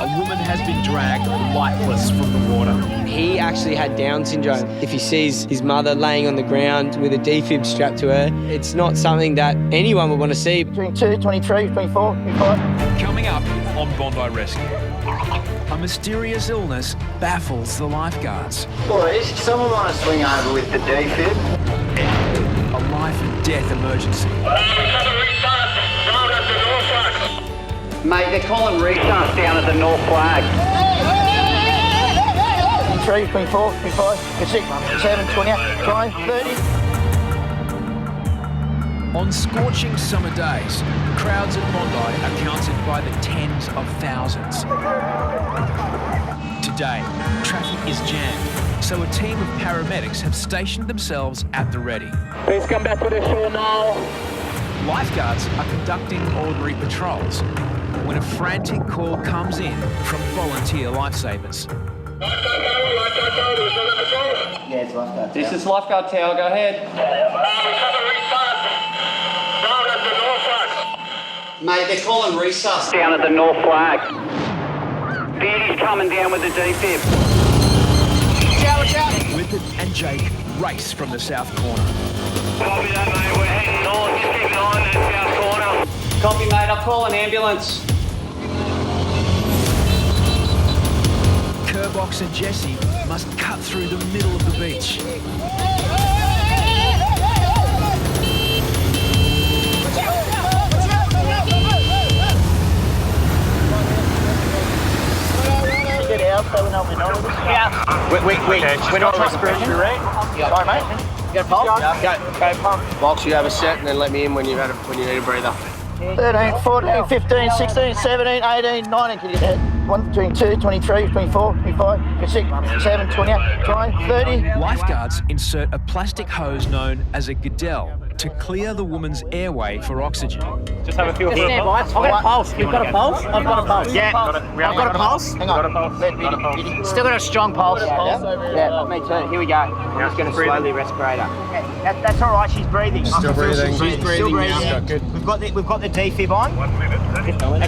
a woman has been dragged lifeless from the water. He actually had Down syndrome. If he sees his mother laying on the ground with a defib strapped to her, it's not something that anyone would want to see. 22, 23, 24, 25. Coming up on Bondi Rescue, a mysterious illness baffles the lifeguards. Boys, someone want to swing over with the defib? And a life and death emergency. Mate, they're calling restarts down at the North Flag. 23, 24, 25, 26, 27, 28, 29, 30. On scorching summer days, crowds at Bondi are counted by the tens of thousands. Today, traffic is jammed, so a team of paramedics have stationed themselves at the ready. Please come back to the shore now. Lifeguards are conducting ordinary patrols when a frantic call comes in from volunteer lifesavers. Yeah, it's Lifeguard. This is Lifeguard Tower, go ahead. Mate, they're calling resuscitation down at the North Flag. Beauty's coming down with the defib. Watch out! Whippet and Jake race from the south corner. Copy that, mate. We're heading north. Just keep an eye on that south corner. Copy, mate, I'll call an ambulance. Kerbox and Jesse must cut through the middle of the beach. Get out so we know we know this. Yeah. We're not respiratory, right? Yeah. Sorry, mate. You got a pulse? Go pump. Box, you have a set and then let me in when you need a breather. 13, 14, 15, 16, 17, 18, 19. Can you get that? 1, 22, 23, 24, 25, 26, 27, 28, 29, 30. Lifeguards insert a plastic hose known as a Goodell to clear the woman's airway for oxygen. Just have a feel for it. I've got a pulse. You've got a pulse? I've got a pulse. Yeah. I've got a pulse. Hang on. Still got a strong pulse. Yeah, me too. Here we go. I'm just going to slowly respirate her. That's all right. She's breathing. Still breathing. She's breathing now. Good. We've got the defib on. 1 minute.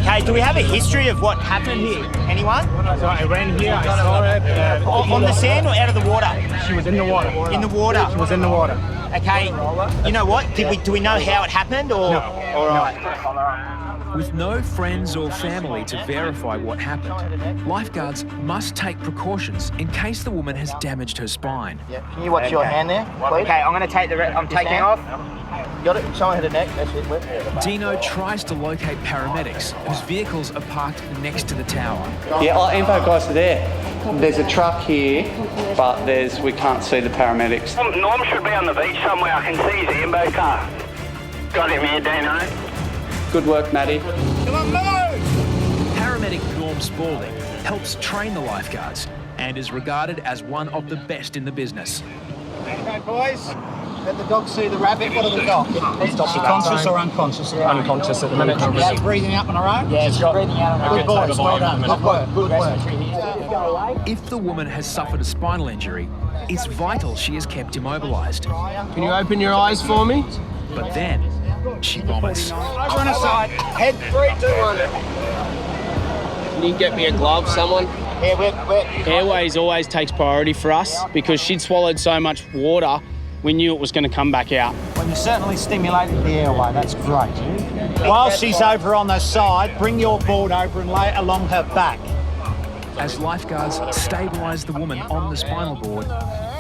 Okay. Do we have a history of what happened here? Anyone? So I ran here. I saw it. On the sand or out of the water? She was in the water. In the water. She was in the water. Okay. You know what? Do we know how it happened or? No. All right. With no friends or family to verify what happened, lifeguards must take precautions in case the woman has damaged her spine. Yeah. Can you watch your hand there, please? Okay. I'm going to take I'm taking off. Got it? Someone hit a neck. That's it. Deano tries to locate paramedics whose vehicles are parked next to the tower. Yeah, our info guys are there. There's a truck here, but we can't see the paramedics. Norm should be on the beach somewhere. I can see his ambo car. Got him here, Deano. Good work, Maddie. Paramedic Norm Spaulding helps train the lifeguards and is regarded as one of the best in the business. Okay, boys. Let the dog see the rabbit. What have we got? Is she conscious or unconscious? Unconscious at the minute. Is she breathing out on her own? Yeah, she's breathing out on her own. Good boys. Well done. Good work. Good work. If the woman has suffered a spinal injury, it's vital she is kept immobilised. Can you open your eyes for me? But then, she vomits. Over on her side. Head 3, 2, 1. Can you get me a glove, someone? Yeah, we're... Airways always takes priority for us because she'd swallowed so much water, we knew it was going to come back out. Well, you certainly stimulated the airway. That's great. While she's over on the side, bring your board over and lay it along her back. As lifeguards stabilise the woman on the spinal board,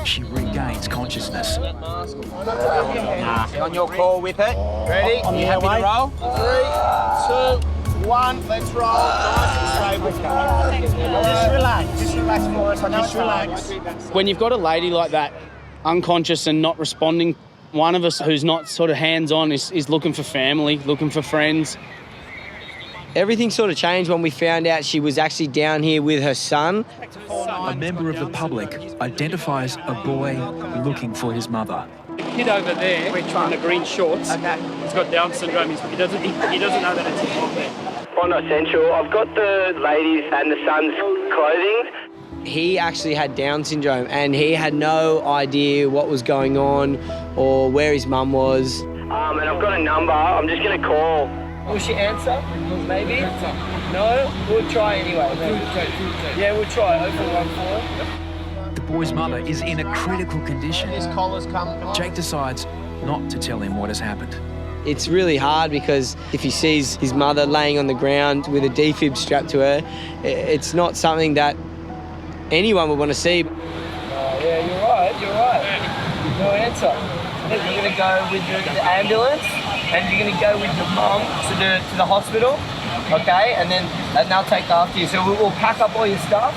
she regains consciousness. On your call, Whippet. Ready? On the You happy to airway. roll? 3, 2, 1. Let's roll. Nice and stable. Just relax. Just relax for us. Just relax. When you've got a lady like that, unconscious and not responding, one of us who's not sort of hands-on is looking for family, looking for friends. Everything sort of changed when we found out she was actually down here with her son. A member of the public identifies a boy looking for his mother. The kid over there in the green shorts, he's got Down syndrome. He doesn't know that it's a problem. I'm not essential. I've got the ladies and the son's clothing. He actually had Down syndrome and he had no idea what was going on or where his mum was. And I've got a number. I'm just going to call. Will she answer? Maybe? No? We'll try anyway. Yeah, we'll try. Hopefully 1-4. The boy's mother is in a critical condition. His collar's come off. Jake decides not to tell him what has happened. It's really hard because if he sees his mother laying on the ground with a defib strapped to her, it's not something that anyone would want to see. Yeah, you're right. No answer. You're going to go with the ambulance and you're going to go with your mum to the hospital, okay? And they'll take after you. So we'll pack up all your stuff.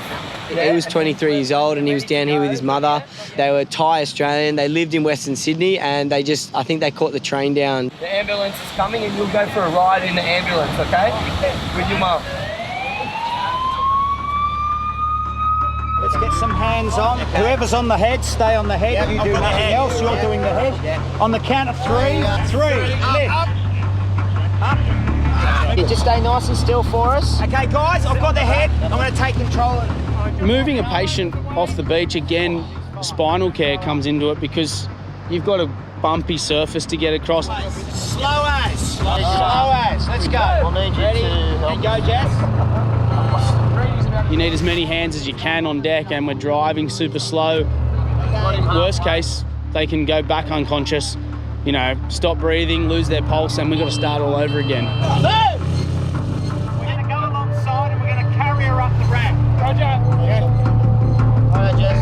He was 23 years old and he was down here with his mother. They were Thai Australian. They lived in Western Sydney and I think they caught the train down. The ambulance is coming and you'll go for a ride in the ambulance, okay? With your mum. Let's get some hands on. Whoever's on the head, stay on the head. You do nothing else. You're doing the head. On the count of 3, 3, lift. Up. Yeah, just stay nice and still for us. Okay, guys, I've got the head. I'm going to take control of it. Moving a patient off the beach, again, spinal care comes into it because you've got a bumpy surface to get across. Slow as. Let's go. We'll need you Ready? to help. And go, Jess. You need as many hands as you can on deck and we're driving super slow. Worst case, they can go back unconscious, stop breathing, lose their pulse, and we've got to start all over again. We're going to go alongside and we're going to carry her up the ramp. Roger. All right, Jess.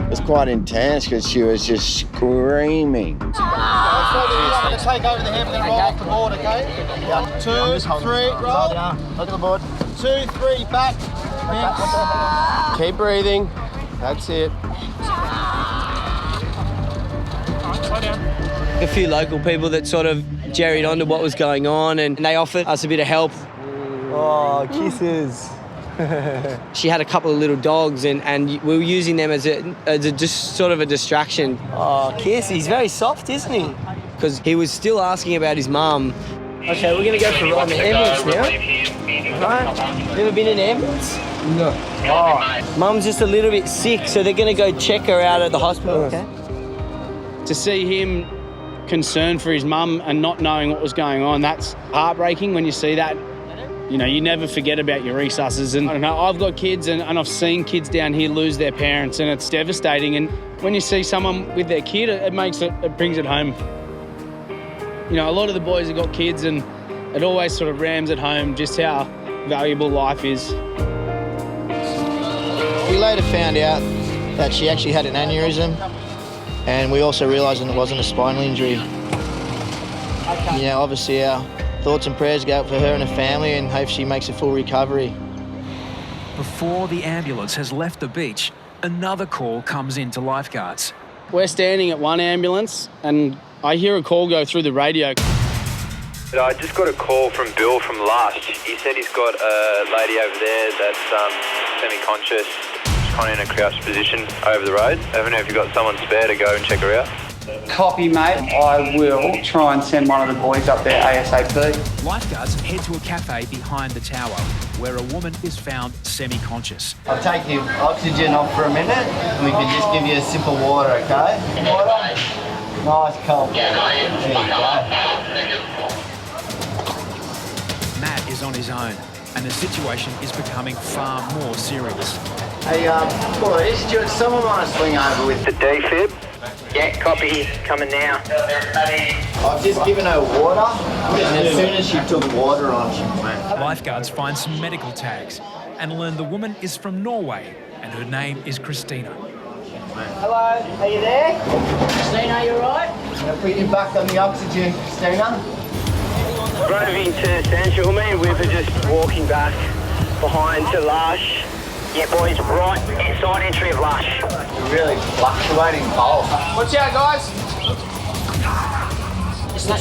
It was quite intense because she was just screaming. I'm going to take over the head. We're going to roll off the board, okay? Yeah. 2, 3, roll. Look at the board. 2, 3, back. Keep breathing. That's it. A few local people that sort of jerried onto what was going on and they offered us a bit of help. Oh, kisses. She had a couple of little dogs and we were using them as a just sort of a distraction. Oh, kiss. He's very soft, isn't he? Because he was still asking about his mum. Okay, we're going to go for a ride in the ambulance now. Right? Never been in an ambulance? No. Oh. Mum's just a little bit sick, so they're going to go check her out at the hospital. Okay. To see him concerned for his mum and not knowing what was going on, that's heartbreaking when you see that. You never forget about your resusces. And I don't know, I've got kids and I've seen kids down here lose their parents and it's devastating. And when you see someone with their kid, it brings it home. A lot of the boys have got kids and it always sort of rams at home just how valuable life is. We later found out that she actually had an aneurysm and we also realised that it wasn't a spinal injury. Obviously our thoughts and prayers go out for her and her family and hope she makes a full recovery. Before the ambulance has left the beach, another call comes in to Lifeguards. We're standing at one ambulance and I hear a call go through the radio. I just got a call from Bill from Lush. He said he's got a lady over there that's semi-conscious, kind of in a crouched position over the road. I don't know if you've got someone spare to go and check her out. Copy, mate. I will try and send one of the boys up there ASAP. Lifeguards head to a cafe behind the tower where a woman is found semi-conscious. I'll take your oxygen off for a minute and we can just give you a sip of water, okay? Water? Nice cold. There you go. Matt is on his own and the situation is becoming far more serious. Hey, boys, do someone want to swing over with The defib? Yeah, copy. Coming now. I've just given her water, and as soon as she took water on, she went. Lifeguards find some medical tags and learn the woman is from Norway and her name is Christina. Hello, are you there? Christina, you alright? I'll put you back on the oxygen, Christina. Drove into Central. Me and Whip are just walking back behind to Lush. Yeah, boys, right inside entry of Lush. Really fluctuating pulse. Watch out, guys.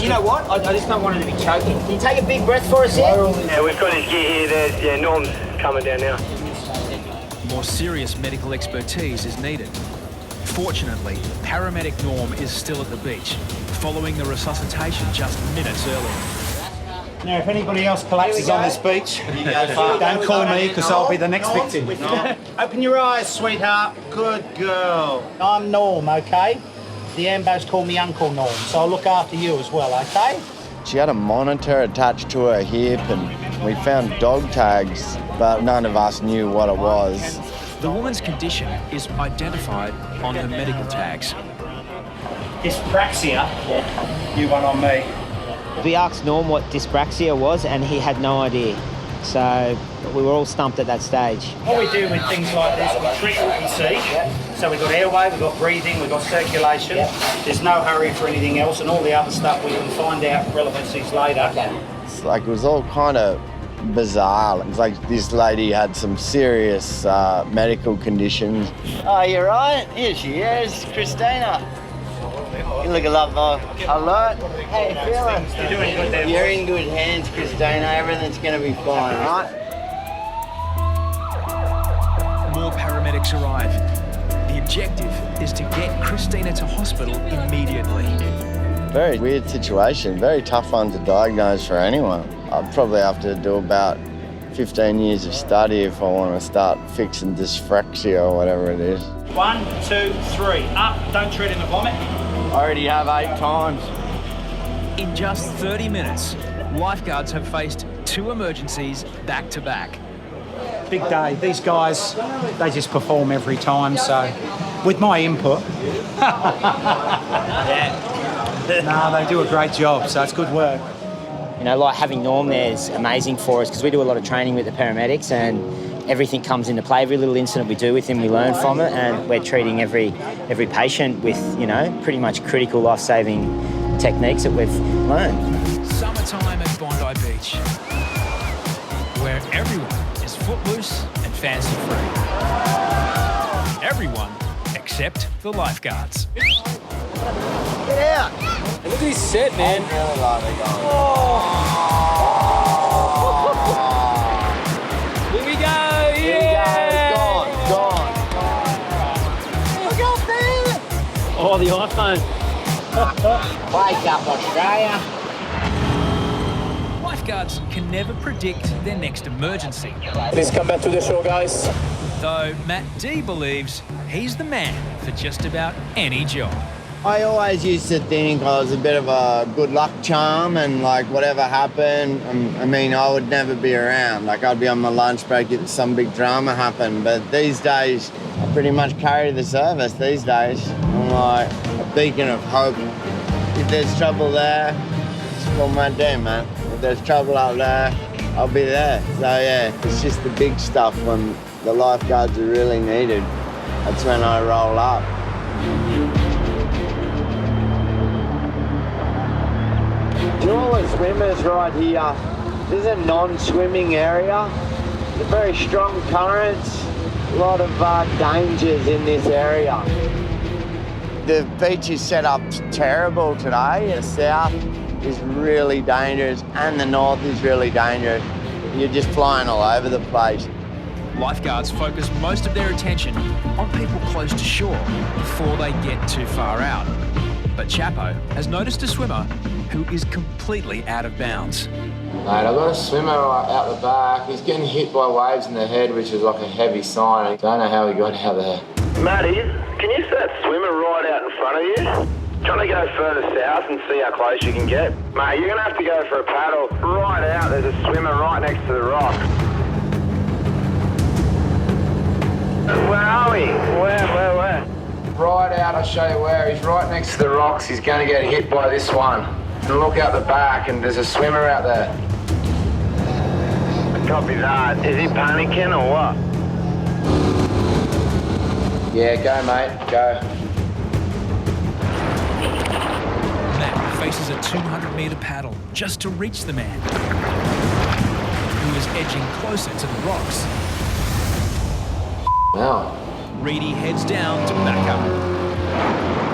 You know what? I just don't want him to be choking. Can you take a big breath for us here? Yeah, we've got his gear here. There's, Norm's coming down now. More serious medical expertise is needed. Fortunately, paramedic Norm is still at the beach, following the resuscitation just minutes earlier. Now, if anybody else collapses on this beach, don't call me because I'll be the next victim. Open your eyes, sweetheart. Good girl. I'm Norm, okay? The ambos call me Uncle Norm, so I'll look after you as well, okay? She had a monitor attached to her hip and We found dog tags, but none of us knew what it was. The woman's condition is identified on her medical tags. Dyspraxia? You one on me. We asked Norm what dyspraxia was and he had no idea. So we were all stumped at that stage. What we do with things like this, we treat what we see. So we've got airway, we've got breathing, we've got circulation. There's no hurry for anything else, and all the other stuff we can find out relevancies later. It's like, it was all kind of bizarre. It's like this lady had some serious medical conditions. Oh, you're right. Here she is, Christina. You look a lot more alert. How you feeling? You're doing good there. You're in good hands, Christina. Everything's going to be fine, right? More paramedics arrive. The objective is to get Christina to hospital immediately. Very weird situation, very tough one to diagnose for anyone. I'd probably have to do about 15 years of study if I want to start fixing dyspraxia or whatever it is. 1, 2, 3. Up, don't tread in the vomit. I already have 8 times. In just 30 minutes, lifeguards have faced 2 emergencies back to back. Big day. These guys, they just perform every time, so with my input. No, they do a great job, so it's good work. You know, like having Norm there is amazing for us because we do a lot of training with the paramedics and everything comes into play. Every little incident we do with him, we learn from it, and we're treating every patient with, you know, pretty much critical life-saving techniques that we've learned. Summertime at Bondi Beach, where everyone is footloose and fancy-free. Everyone except the lifeguards. Get out! Look at this set, man. I really like it going. Here we go. Yeah! Gone. Look up there! Oh, the iPhone. Wake up, Australia. Lifeguards can never predict their next emergency. Please come back to the shore, guys. Though Matt D believes he's the man for just about any job. I always used to think I was a bit of a good luck charm, and like whatever happened, I mean, I would never be around. Like I'd be on my lunch break if some big drama happened. But these days, I pretty much carry the service these days. I'm like a beacon of hope. If there's trouble there, it's called my day, man. If there's trouble out there, I'll be there. So yeah, it's just the big stuff when the lifeguards are really needed. That's when I roll up. Do you know all the swimmers right here? This is a non-swimming area. There's very strong currents, a lot of dangers in this area. The beach is set up terrible today. The south is really dangerous and the north is really dangerous. You're just flying all over the place. Lifeguards focus most of their attention on people close to shore before they get too far out. But Chapo has noticed a swimmer who is completely out of bounds. Mate, I've got a swimmer out the back. He's getting hit by waves in the head, which is like a heavy sign. I don't know how he got out there. Matty, can you see that swimmer right out in front of you? Trying to go further south and see how close you can get? Mate, you're going to have to go for a paddle right out. There's a swimmer right next to the rock. Where are we? Where? Right out, I'll show you where. He's right next to the rocks. He's going to get hit by this one. And look out the back, and there's a swimmer out there. Copy that. Is he panicking or what? Yeah, go, mate. Go. Matt faces a 200-metre paddle just to reach the man, who is edging closer to the rocks. Wow. Reidy heads down to back up.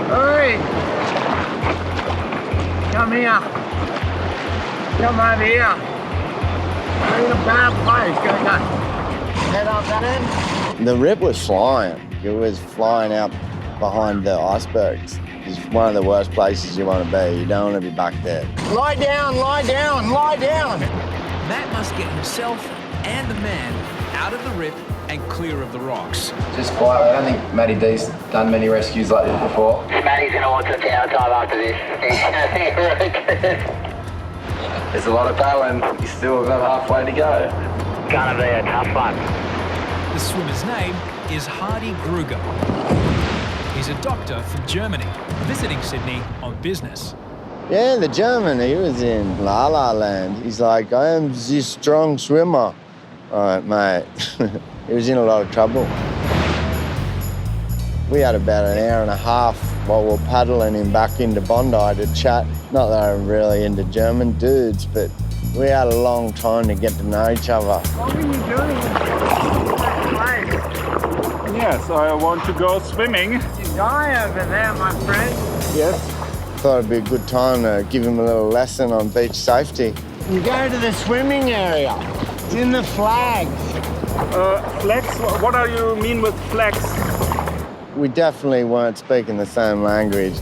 Hurry! Come here. Come over here. We're in a bad place. Go. Head up that end. The rip was flying. It was flying out behind the icebergs. It's one of the worst places you want to be. You don't want to be back there. Lie down. Matt must get himself and the man out of the rip and clear of the rocks. Just quietly. I don't think Matty D's done many rescues like this before. Matty's going to want some downtime after this. There's a lot of paddling. You still got halfway to go. Gonna be a tough one. The swimmer's name is Hardy Gruger. He's a doctor from Germany, visiting Sydney on business. Yeah, the German, he was in La La Land. He's like, I am the strong swimmer. All right, mate. He was in a lot of trouble. We had about an hour and a half while we were paddling him back into Bondi to chat. Not that I'm really into German dudes, but we had a long time to get to know each other. What are you doing? Yes, I want to go swimming. You die over there, my friend. Yes. Thought it'd be a good time to give him a little lesson on beach safety. You go to the swimming area. It's in the flags. Flex? What do you mean with flex? We definitely weren't speaking the same language.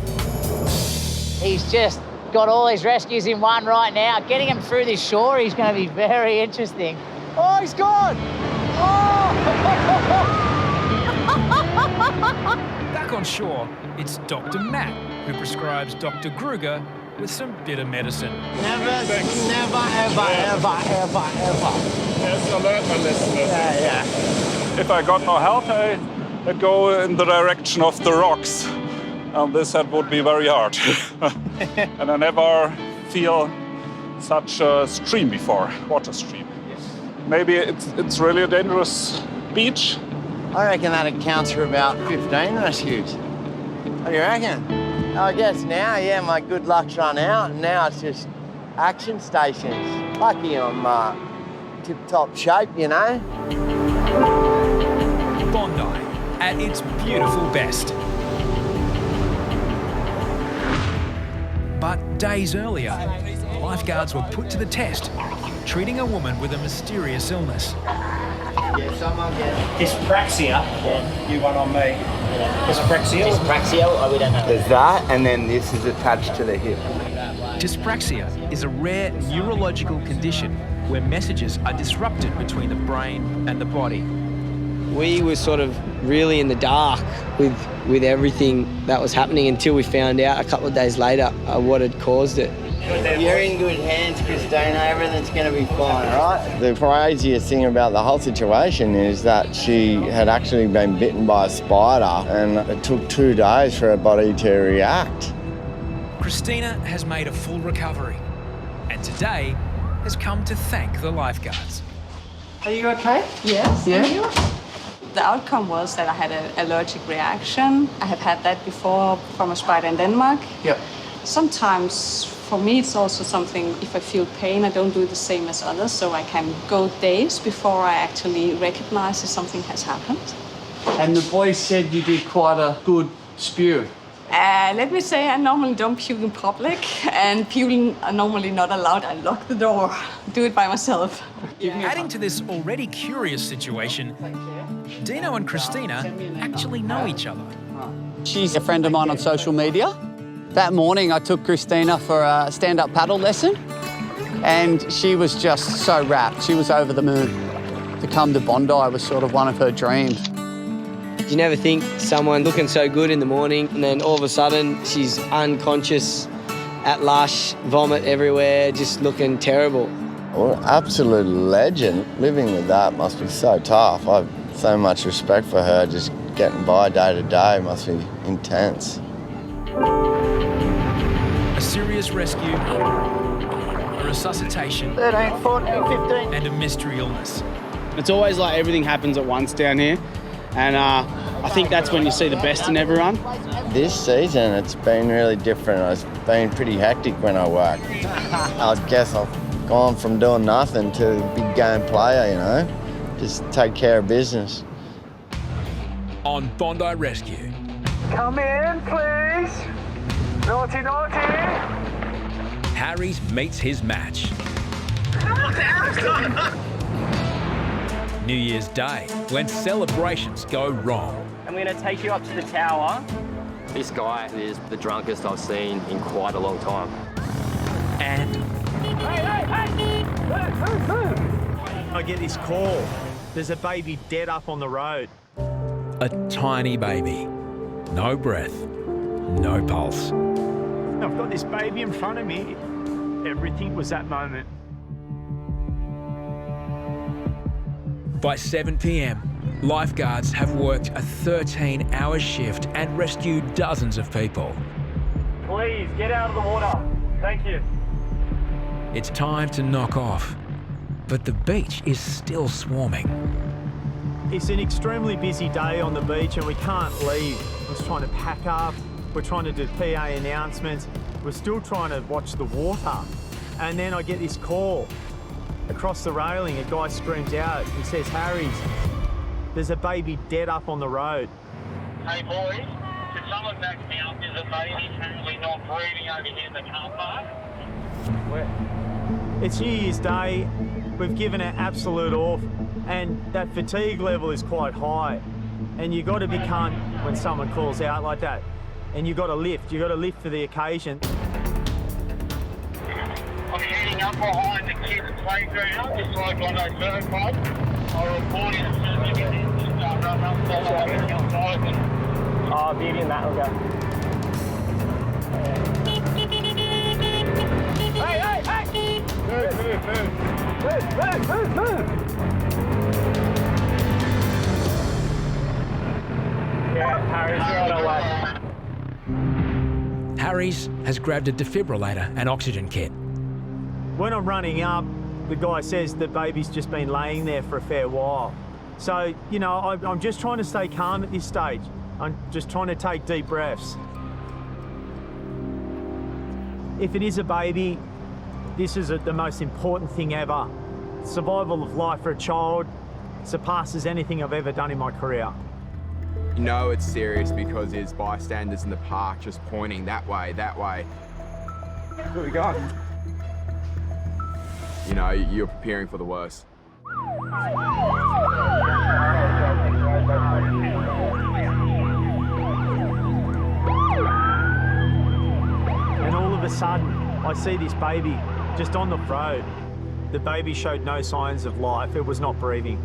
He's just got all his rescues in one right now. Getting him through this shore is going to be very interesting. Oh, he's gone! Oh! Back on shore, it's Dr. Matt who prescribes Dr. Gruger with some bitter medicine. Never, ever. Yes, I learned my lesson. Yeah. If I got no help, I go in the direction of the rocks. And this would be very hard. And I never feel such a stream before, water stream. Maybe it's really a dangerous beach. I reckon that accounts for about 15 rescues. What do you reckon? I guess now, yeah, my good luck's run out, and now it's just action stations. Lucky I'm tip-top shape, you know? Bondi, at its beautiful best. But days earlier, lifeguards were put to the test, treating a woman with a mysterious illness. Yeah, someone get Dyspraxia. Yeah. You one on me. Yeah. Dyspraxia. Dyspraxia? Oh, we don't know. There's that, and then this is attached to the hip. Dyspraxia is a rare neurological condition where messages are disrupted between the brain and the body. We were sort of really in the dark with everything that was happening until we found out a couple of days later what had caused it. You're in good hands, Christina. Everything's going to be fine, all right? The craziest thing about the whole situation is that she had actually been bitten by a spider, and it took 2 days for her body to react. Christina has made a full recovery and today has come to thank the lifeguards. Are you okay? Yes. Yeah. Thank you. The outcome was that I had an allergic reaction. I have had that before from a spider in Denmark. Yep. Sometimes, for me, it's also something, if I feel pain, I don't do the same as others, so I can go days before I actually recognize if something has happened. And the boys said you did quite a good spew. Let me say, I normally don't puke in public, and puking are normally not allowed. I lock the door, do it by myself. Adding to this already curious situation, Deano and Christina actually know each other. She's a friend of mine on social media. That morning I took Christina for a stand-up paddle lesson, and she was just so rapt. She was over the moon. To come to Bondi was sort of one of her dreams. You never think someone looking so good in the morning and then all of a sudden she's unconscious at lush, vomit everywhere, just looking terrible. Well, absolute legend. Living with that must be so tough. I've so much respect for her. Just getting by day to day must be intense. A serious rescue, a resuscitation, 13, 14, 15. and a mystery illness. It's always like everything happens at once down here. And I think that's when you see the best in everyone. This season, it's been really different. It's been pretty hectic when I work. I guess I've gone from doing nothing to big game player, you know? Just take care of business. On Bondi Rescue. Come in, please. Naughty, naughty. Harries meets his match. New Year's Day, when celebrations go wrong. I'm going to take you up to the tower. This guy is the drunkest I've seen in quite a long time. And I get this call. There's a baby dead up on the road. a tiny baby. No breath, no pulse. I've got this baby in front of me. Everything was that moment. By 7 p.m, lifeguards have worked a 13-hour shift and rescued dozens of people. Please, get out of the water. Thank you. It's time to knock off, but the beach is still swarming. It's an extremely busy day on the beach and we can't leave. We're just trying to pack up, we're trying to do PA announcements, we're still trying to watch the water. And then I get this call across the railing, a guy screams out, he says, "Harries, there's a baby dead up on the road." Hey boys, can someone back me up? There's a baby currently not breathing over here in the car park. It's New Year's Day, we've given it absolute off, and that fatigue level is quite high. And you've got to be calm when someone calls out like that. And you've got to lift for the occasion. I'm heading up behind the kids' playground, just like on those surf pods. I'll report it as soon as we get in, just run up behind the outside. Oh, Beauty and that will go. Hey, hey, hey! Move. Yeah, Harry's right away. Harries has grabbed a defibrillator and oxygen kit. When I'm running up, the guy says the baby's just been laying there for a fair while. So, you know, I'm just trying to stay calm at this stage. I'm just trying to take deep breaths. If it is a baby, this is the most important thing ever. Survival of life for a child surpasses anything I've ever done in my career. You know it's serious because there's bystanders in the park just pointing that way, that way. Where we going? You know, you're preparing for the worst. And all of a sudden, I see this baby just on the road. The baby showed no signs of life. It was not breathing.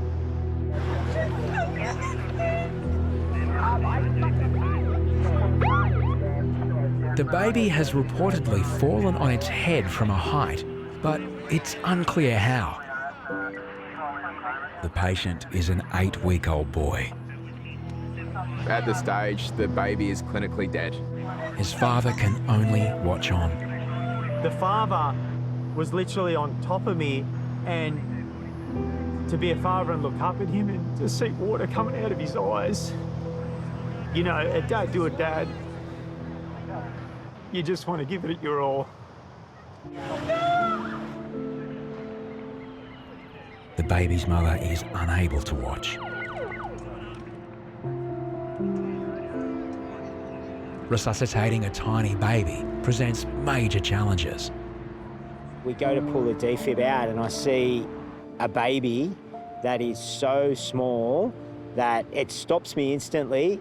The baby has reportedly fallen on its head from a height, but it's unclear how. The patient is an 8-week-old boy. At this stage, the baby is clinically dead. His father can only watch on. The father was literally on top of me, and to be a father and look up at him and to see water coming out of his eyes. You know, a dad to a dad, you just want to give it your all. The baby's mother is unable to watch. Resuscitating a tiny baby presents major challenges. We go to pull the defib out and I see a baby that is so small that it stops me instantly.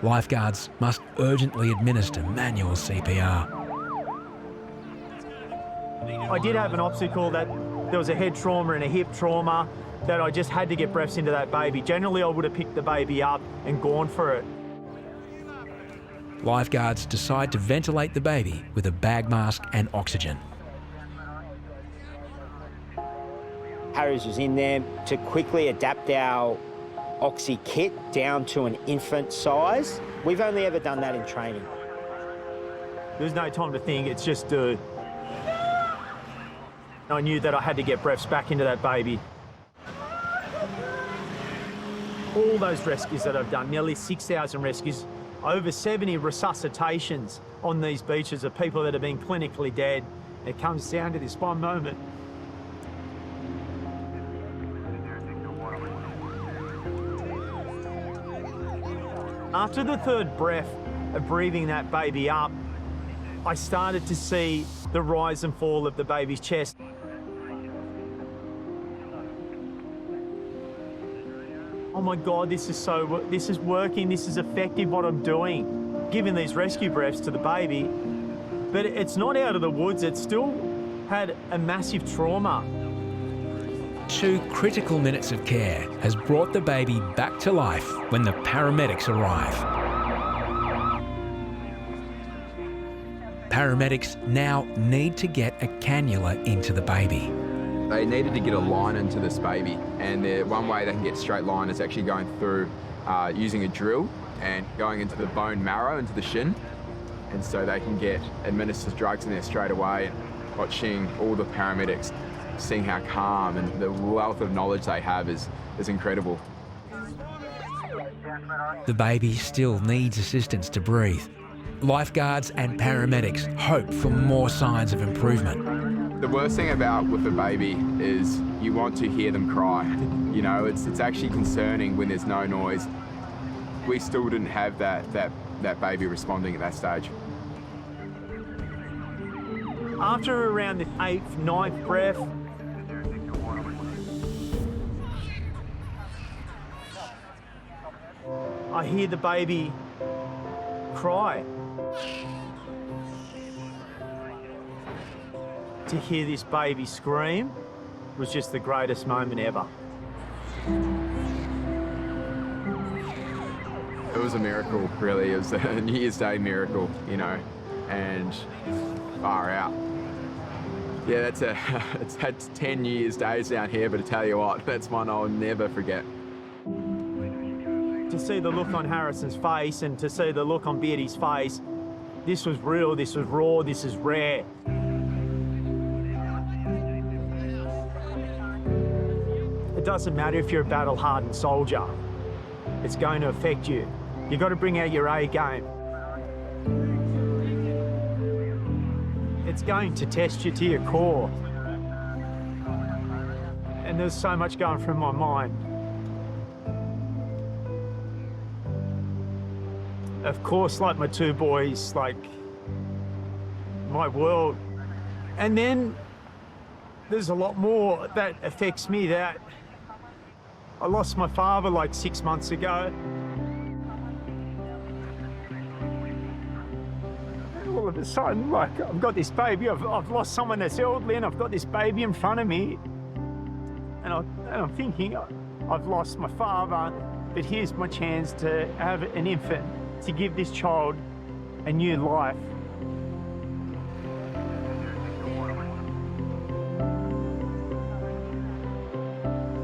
Lifeguards must urgently administer manual CPR. I did have an obstacle that there was a head trauma and a hip trauma that I just had to get breaths into that baby. Generally, I would have picked the baby up and gone for it. Lifeguards decide to ventilate the baby with a bag mask and oxygen. Harries was in there to quickly adapt our oxy kit down to an infant size. We've only ever done that in training. There's no time to think, it's just do. I knew that I had to get breaths back into that baby. All those rescues that I've done, nearly 6,000 rescues, over 70 resuscitations on these beaches of people that have been clinically dead. It comes down to this one moment. After the third breath of breathing that baby up, I started to see the rise and fall of the baby's chest. Oh my God, this is working, this is effective what I'm doing, giving these rescue breaths to the baby. But it's not out of the woods, it still had a massive trauma. 2 critical minutes of care has brought the baby back to life when the paramedics arrive. Paramedics now need to get a cannula into the baby. They needed to get a line into this baby, and one way they can get straight line is actually going through using a drill and going into the bone marrow, into the shin, and so they can get administered drugs in there straight away. And watching all the paramedics, seeing how calm and the wealth of knowledge they have is incredible. The baby still needs assistance to breathe. Lifeguards and paramedics hope for more signs of improvement. The worst thing about with a baby is you want to hear them cry. You know, it's actually concerning when there's no noise. We still didn't have that baby responding at that stage. After around the 8th, 9th breath, I hear the baby cry. To hear this baby scream was just the greatest moment ever. It was a miracle, really. It was a New Year's Day miracle, you know, and far out. Yeah, it's had 10 New Year's Days down here, but I tell you what, that's one I'll never forget. To see the look on Harrison's face and to see the look on Beardy's face, this was real, this was raw, this is rare. It doesn't matter if you're a battle-hardened soldier. It's going to affect you. You've got to bring out your A game. It's going to test you to your core. And there's so much going through my mind. Of course, like my two boys, like my world. And then there's a lot more that affects me. That I lost my father like 6 months ago. All of a sudden, like, I've got this baby, I've lost someone that's elderly, and I've got this baby in front of me. And I'm thinking, I've lost my father, but here's my chance to have an infant, to give this child a new life.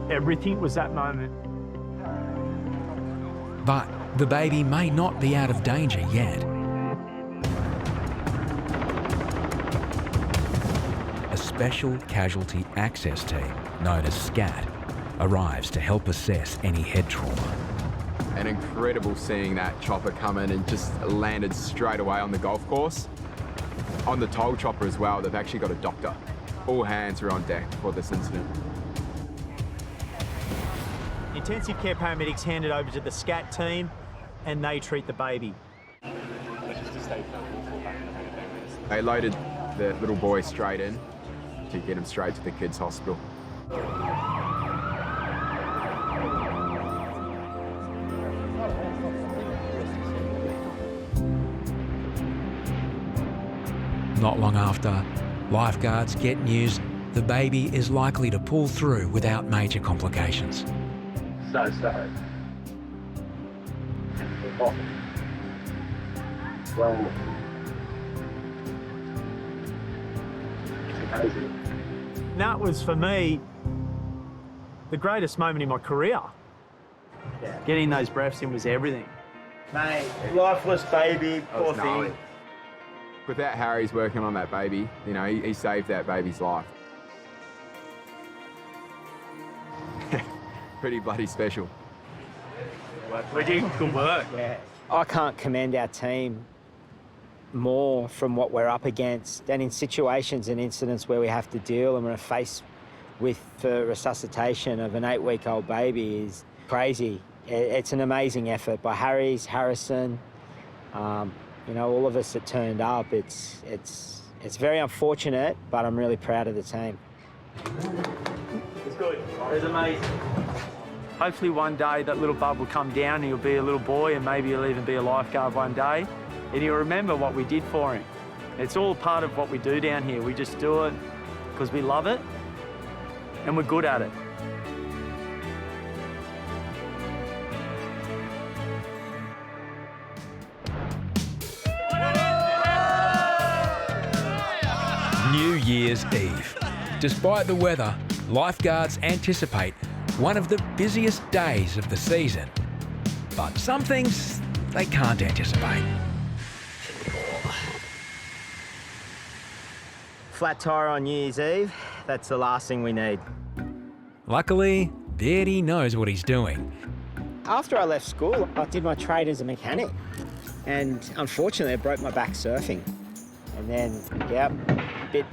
Everything was that moment. But the baby may not be out of danger yet. A special casualty access team, known as SCAT, arrives to help assess any head trauma. And incredible seeing that chopper come in and just landed straight away on the golf course. On the toll chopper as well, they've actually got a doctor. All hands are on deck for this incident. Intensive care paramedics hand it over to the SCAT team and they treat the baby. They loaded the little boy straight in to get him straight to the kids' hospital. Not long after, lifeguards get news the baby is likely to pull through without major complications. So sorry. Well, That was, for me, the greatest moment in my career. Yeah. Getting those breaths in was everything. Mate, lifeless baby, poor was gnarly. thing. Without Harry's working on that baby, you know, he saved that baby's life. Pretty bloody special. We did good work. Yeah. I can't commend our team more from what we're up against, and in situations and incidents where we have to deal and we're faced with the resuscitation of an 8-week-old baby is crazy. It's an amazing effort by Harries, Harrison, you know, all of us that turned up. It's very unfortunate, but I'm really proud of the team. It's good. It was amazing. Hopefully one day that little bub will come down and he'll be a little boy, and maybe he'll even be a lifeguard one day, and he'll remember what we did for him. It's all part of what we do down here. We just do it because we love it and we're good at it. New Year's Eve. Despite the weather, lifeguards anticipate one of the busiest days of the season. But some things they can't anticipate. Flat tyre on New Year's Eve, that's the last thing we need. Luckily, Reidy knows what he's doing. After I left school, I did my trade as a mechanic. And unfortunately, I broke my back surfing. And then, yep,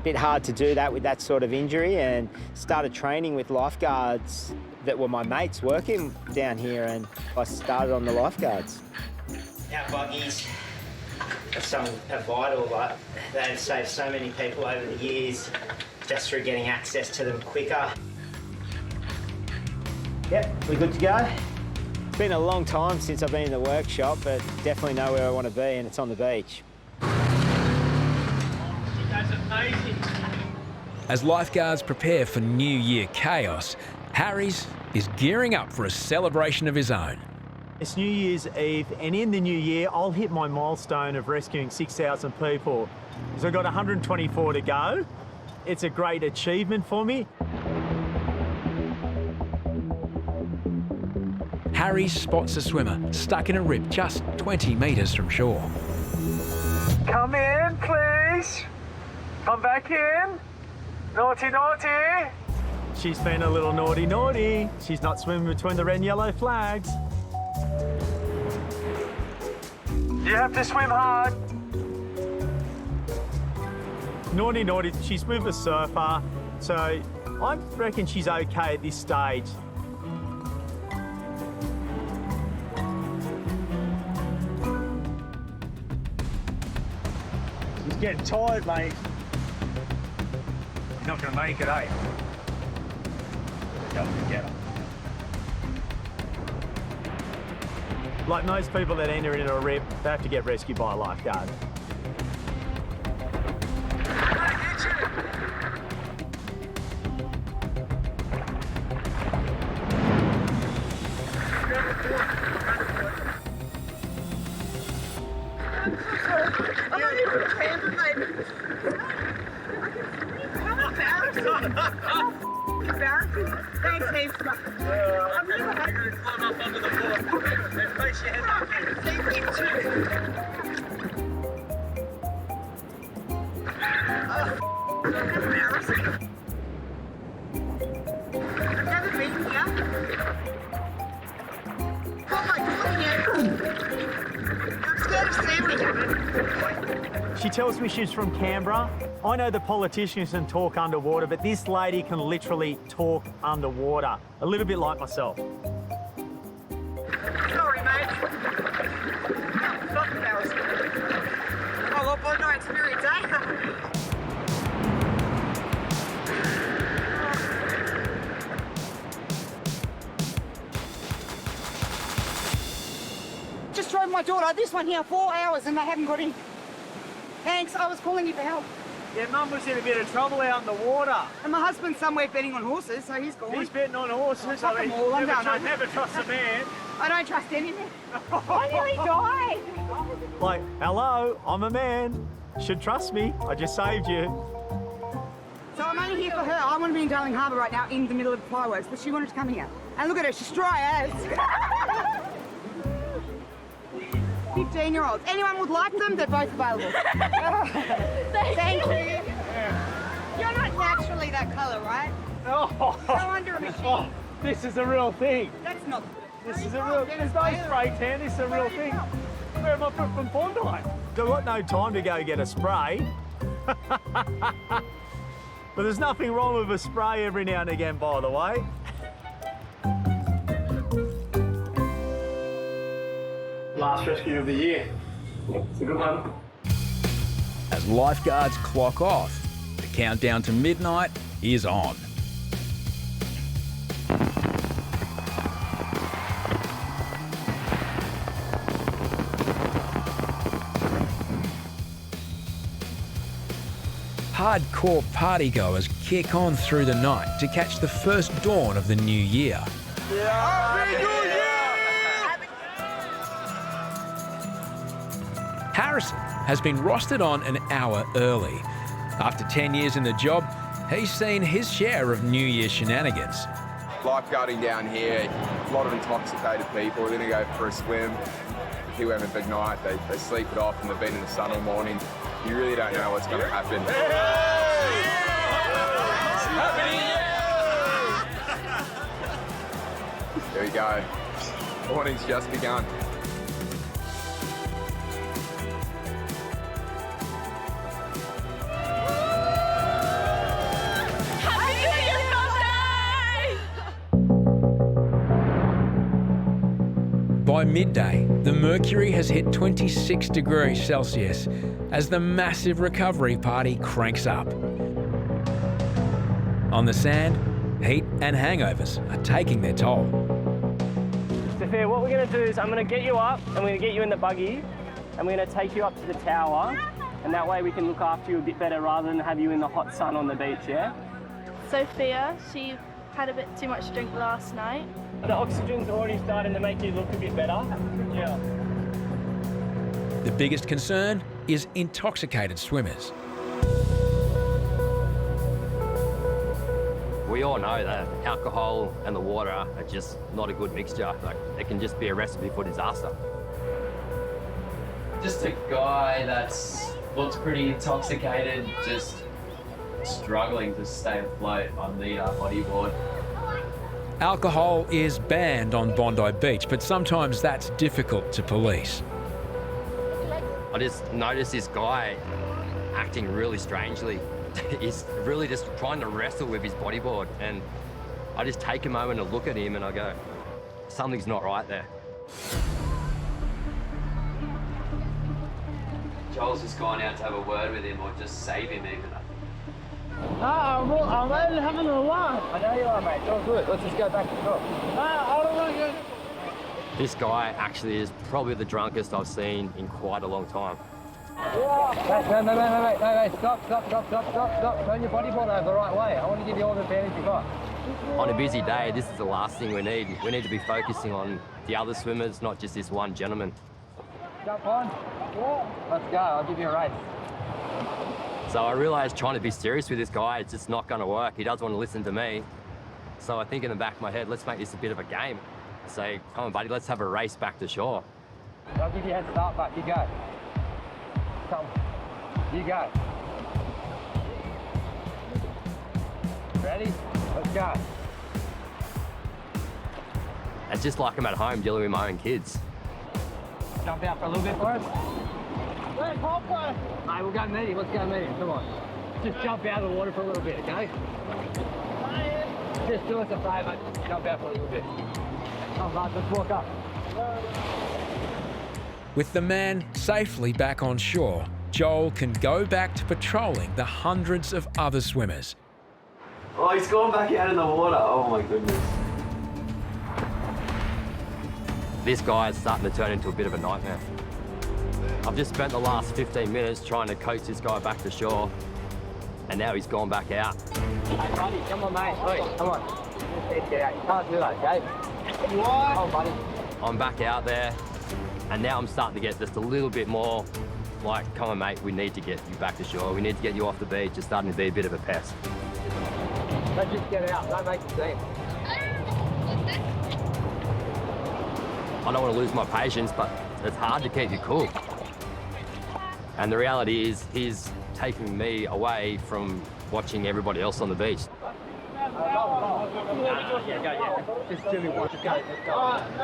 bit hard to do that with that sort of injury, and started training with lifeguards that were my mates working down here, and I started on the lifeguards. Our buggies are vital, but they've saved so many people over the years just through getting access to them quicker. Yep, we're good to go. It's been a long time since I've been in the workshop, but definitely know where I want to be, and it's on the beach. That's amazing. As lifeguards prepare for New Year chaos, Harries is gearing up for a celebration of his own. It's New Year's Eve, and in the new year, I'll hit my milestone of rescuing 6,000 people. So I've got 124 to go. It's a great achievement for me. Harries spots a swimmer stuck in a rip just 20 metres from shore. Come in, please. Come back in. Naughty, naughty. She's been a little naughty, naughty. She's not swimming between the red and yellow flags. You have to swim hard. Naughty, naughty. She's with a surfer, so I reckon she's okay at this stage. She's getting tired, mate. You're not going to make it, eh? Go get her. Like most people that enter into a rip, they have to get rescued by a lifeguard. Thanks, heaps. I've never had to climb up under the board and face your head up. Thank you too. Embarrassing. I've never been here. Oh my God, I'm scared of sandwich. She tells me she's from Canberra. I know the politicians can talk underwater, but this lady can literally talk underwater. A little bit like myself. Sorry, mate. Not embarrassing. Oh, well, by no experience, eh? Just drove my daughter this one here 4 hours and they haven't got in. Thanks, I was calling you for help. Yeah, Mum was in a bit of trouble out in the water. And my husband's somewhere betting on horses, so he's gone. He's betting on horses. I mean, Never trust a man. I don't trust anything. I nearly died. Like, hello, I'm a man. Should trust me. I just saved you. So I'm only here for her. I want to be in Darling Harbour right now in the middle of the fireworks, but she wanted to come here. And look at her, she's dry as. 15-year-olds. Anyone would like them, they're both available. Thank you. You're not naturally that colour, right? Oh. Go under a machine. Oh, this is a real thing. That's not. This is a real. There's no spray tan. This is a real thing. Where am I from Bondi? I've got no time to go get a spray. But there's nothing wrong with a spray every now and again, by the way. Last rescue of the year. It's a good one. As lifeguards clock off, the countdown to midnight is on. Hardcore partygoers kick on through the night to catch the first dawn of the new year. Happy New Year! Harrison has been rostered on an hour early. After 10 years in the job, he's seen his share of New Year shenanigans. Lifeguarding down here, a lot of intoxicated people. They're going to go for a swim. People having a big night, they sleep it off and they've been in the sun all morning. You really don't know what's going to happen. There we go. Morning's just begun. By midday, the mercury has hit 26 degrees Celsius as the massive recovery party cranks up. On the sand, heat and hangovers are taking their toll. Sophia, what we're going to do is I'm going to get you up and we're going to get you in the buggy and we're going to take you up to the tower, and that way we can look after you a bit better rather than have you in the hot sun on the beach, yeah? Sophia, she had a bit too much to drink last night. The oxygen's already starting to make you look a bit better. Yeah. The biggest concern is intoxicated swimmers. We all know that alcohol and the water are just not a good mixture. Like, it can just be a recipe for disaster. Just a guy that looks pretty intoxicated, just struggling to stay afloat on the bodyboard. Alcohol is banned on Bondi Beach, but sometimes that's difficult to police. I just noticed this guy acting really strangely. He's really just trying to wrestle with his bodyboard, and I just take a moment to look at him and I go, something's not right there. Joel's just gone out to have a word with him or just save him even. I'm only having a laugh. I know you are, mate. It's all good. Let's just go back to talk. I don't want to go. This guy actually is probably the drunkest I've seen in quite a long time. Mate, stop. Turn your bodyboard over the right way. I want to give you all the advantage you got. On a busy day, this is the last thing we need. We need to be focusing on the other swimmers, not just this one gentleman. Jump on. Let's go. I'll give you a race. So I realised trying to be serious with this guy, it's just not going to work. He doesn't want to listen to me. So I think in the back of my head, let's make this a bit of a game. I say, come on, buddy, let's have a race back to shore. I'll give you a head start, but you go. Come. You go. Ready? Let's go. It's just like I'm at home dealing with my own kids. Jump out for a little bit for us. Where's Hoppo? Mate, we'll go meet him. Let's go meet him. Come on. Just jump out of the water for a little bit, okay? Just do us a favour. Jump out for a little bit. Come on, let's walk up. With the man safely back on shore, Joel can go back to patrolling the hundreds of other swimmers. Oh, he's gone back out in the water. Oh my goodness. This guy is starting to turn into a bit of a nightmare. I've just spent the last 15 minutes trying to coax this guy back to shore, and now he's gone back out. Hey, buddy, come on, mate. Wait, come on. Can't do that, okay? What? Oh, buddy. I'm back out there, and now I'm starting to get just a little bit more like, come on, mate, we need to get you back to shore. We need to get you off the beach. It's starting to be a bit of a pest. Let's just get out. Don't make a scene. I don't want to lose my patience, but it's hard to keep you cool. And the reality is, he's taking me away from watching everybody else on the beach.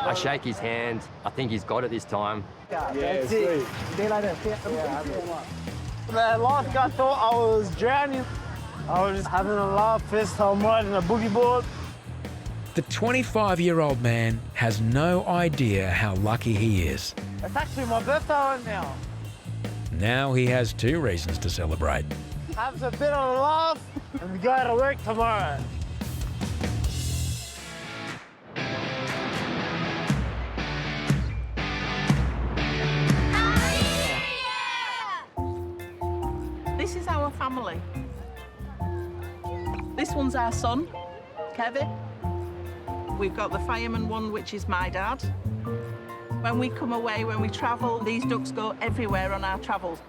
I shake his hand. I think he's got it this time. Yeah, see you later. Man, lifeguard thought I was drowning. I was just having a laugh, first time riding a boogie board. The 25-year-old man has no idea how lucky he is. It's actually my birthday right now. Now he has 2 reasons to celebrate. Have a bit of a laugh and go to work tomorrow. This is our family. This one's our son, Kevin. We've got the fireman one, which is my dad. When we come away, when we travel, these ducks go everywhere on our travels.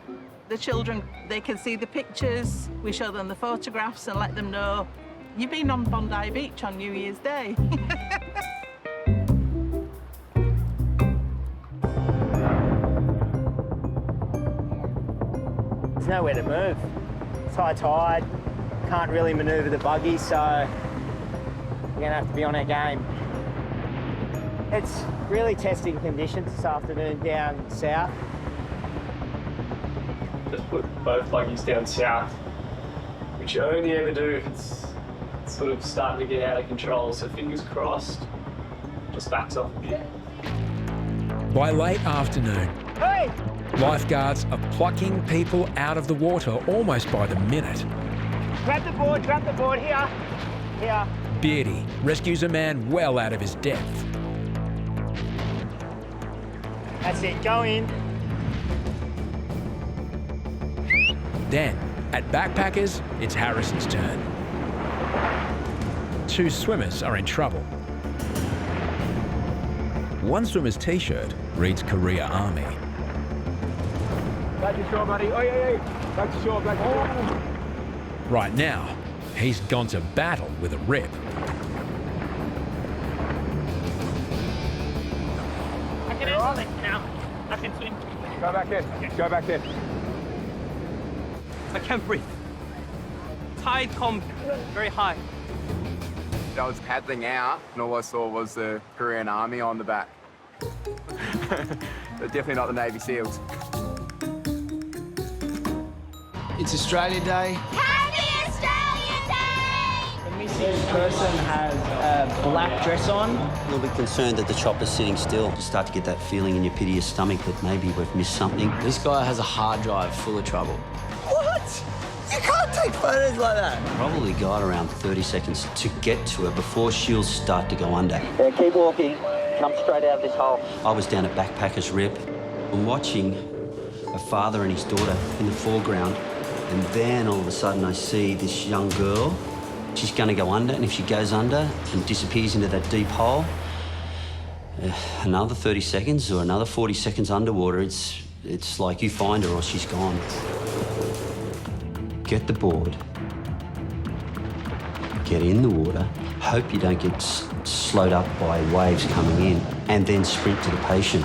The children, they can see the pictures, we show them the photographs and let them know, you've been on Bondi Beach on New Year's Day. There's nowhere to move. It's high tide, can't really manoeuvre the buggy, so we're gonna have to be on our game. It's really testing conditions this afternoon down south. Just put both buggies down south, which you only ever do if it's sort of starting to get out of control, so fingers crossed, just backs off a bit. By late afternoon, Hey! lifeguards are plucking people out of the water almost by the minute. Grab the board, here. Here. Beardy rescues a man well out of his depth. That's it, go in. Then, at Backpackers, it's Harrison's turn. Two swimmers are in trouble. One swimmer's t-shirt reads Korea Army. Back to shore, buddy. Oh, yeah. Back to shore, back to shore. Right now, he's gone to battle with a rip. I can handle it now. I can swim. Go back in. Go back in. I can't breathe. Tide come very high. I was paddling out and all I saw was the Korean Army on the back. They're definitely not the Navy SEALs. It's Australia Day. Happy Australia Day! The missing person has a black dress on. A little bit concerned that the chopper's sitting still. You start to get that feeling in your pit of your stomach that maybe we've missed something. This guy has a hard drive full of trouble. What? You can't take photos like that. Probably got around 30 seconds to get to her before she'll start to go under. Yeah, keep walking. Come straight out of this hole. I was down at Backpackers Rip. I'm watching a father and his daughter in the foreground, and then all of a sudden I see this young girl. She's going to go under, and if she goes under and disappears into that deep hole, another 30 seconds or another 40 seconds underwater, it's like you find her or she's gone. Get the board, get in the water, hope you don't get slowed up by waves coming in, and then sprint to the patient.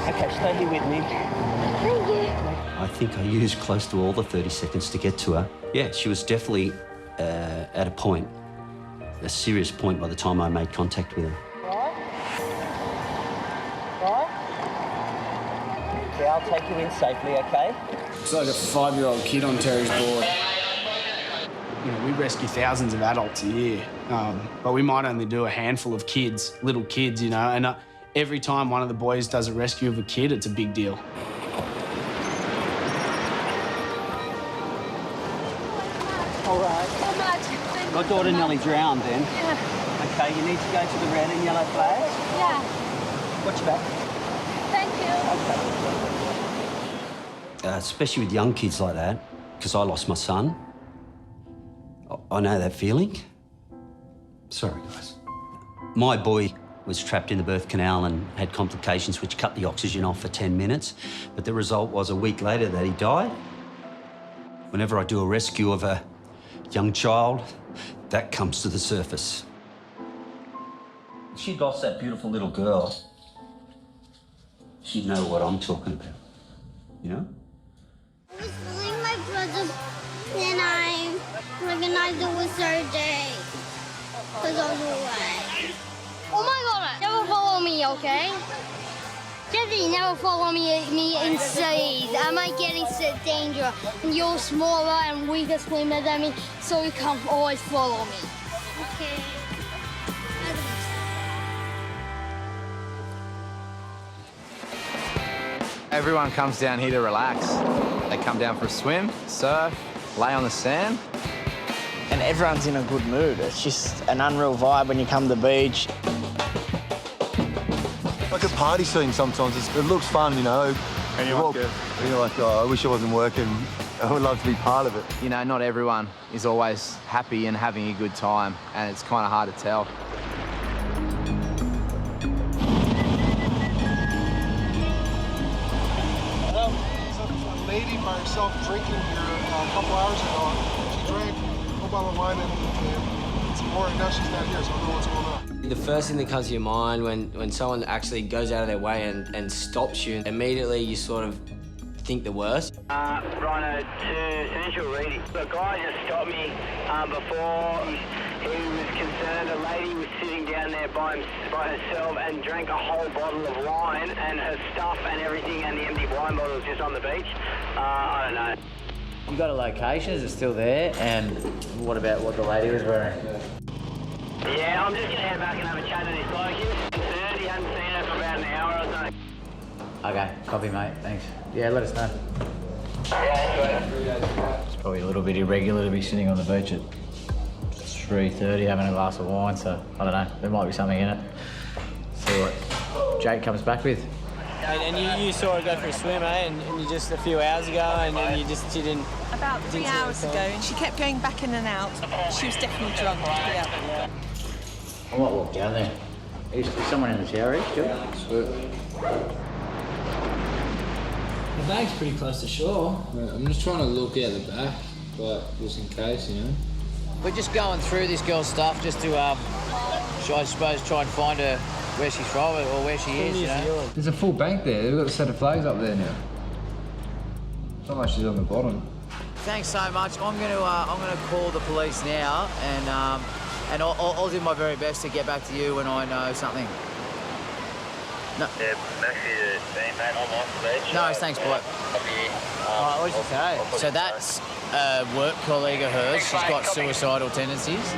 Okay, stay here with me. Thank you. I think I used close to all the 30 seconds to get to her. Yeah, she was definitely at a point, a serious point by the time I made contact with her. Okay, I'll take you in safely, okay? It's like a 5-year-old kid on Terry's board. You know, we rescue thousands of adults a year, but we might only do a handful of kids, little kids, you know, and every time one of the boys does a rescue of a kid, it's a big deal. All right. So much. My daughter nearly drowned then. Yeah. Okay, you need to go to the red and yellow flags. Yeah. Watch your back. Thank you. Especially with young kids like that, because I lost my son. I know that feeling. Sorry, guys. My boy was trapped in the birth canal and had complications which cut the oxygen off for 10 minutes, but the result was a week later that he died. Whenever I do a rescue of a young child, that comes to the surface. If she'd lost that beautiful little girl, she'd know what I'm talking about, you know? I was feeling my brother, and I recognized it was Thursday because I was away. Oh my God! Never follow me, okay? Jesse, never follow me in seas. I might get into danger, and you're smaller and weaker swimmer than me, so you can always follow me. Okay. Everyone comes down here to relax. They come down for a swim, surf, lay on the sand. And everyone's in a good mood. It's just an unreal vibe when you come to the beach. Like a party scene sometimes. It looks fun, you know. And you're like, oh, I wish I wasn't working. I would love to be part of it. You know, not everyone is always happy and having a good time, and it's kind of hard to tell. A lady by herself drinking here a couple hours ago. She drank a whole bottle of wine and some more, and now she's not here, so I don't know what's going on. The first thing that comes to your mind when someone actually goes out of their way and stops you, immediately you sort of think the worst. Rhino to Central Reidy. The guy just stopped me before. He was concerned a lady was sitting down there by herself and drank a whole bottle of wine, and her stuff and everything and the empty wine bottle was just on the beach. I don't know. You got a location? Is it still there? And what about what the lady was wearing? Yeah, I'm just going to head back and have a chat to this bloke. He was concerned. He hadn't seen her for about an hour or something. Okay, copy, mate. Thanks. Yeah, let us know. It's probably a little bit irregular to be sitting on the beach at 3:30 having a glass of wine, so I don't know. There might be something in it. See what Jake comes back with. And you saw her go for a swim, eh? And you just a few hours ago, and you didn't. About 3 hours ago, and she kept going back in and out. She was definitely drunk. Yeah. I might walk down there. Is someone in the tower still? Sweet. The bag's pretty close to shore. I'm just trying to look out the back, but just in case, you know. We're just going through this girl's stuff just to, I suppose, try and find her where she's from or where she is, you know. There's a full bank there. They've got a set of flags up there now. It's not like she's on the bottom. Thanks so much. I'm gonna call the police now, and I'll do my very best to get back to you when I know something. No. Yeah, Maxi, mate, I'm off the beach. No, thanks, boy. What did you say? So that's a work colleague of hers. She's got suicidal tendencies.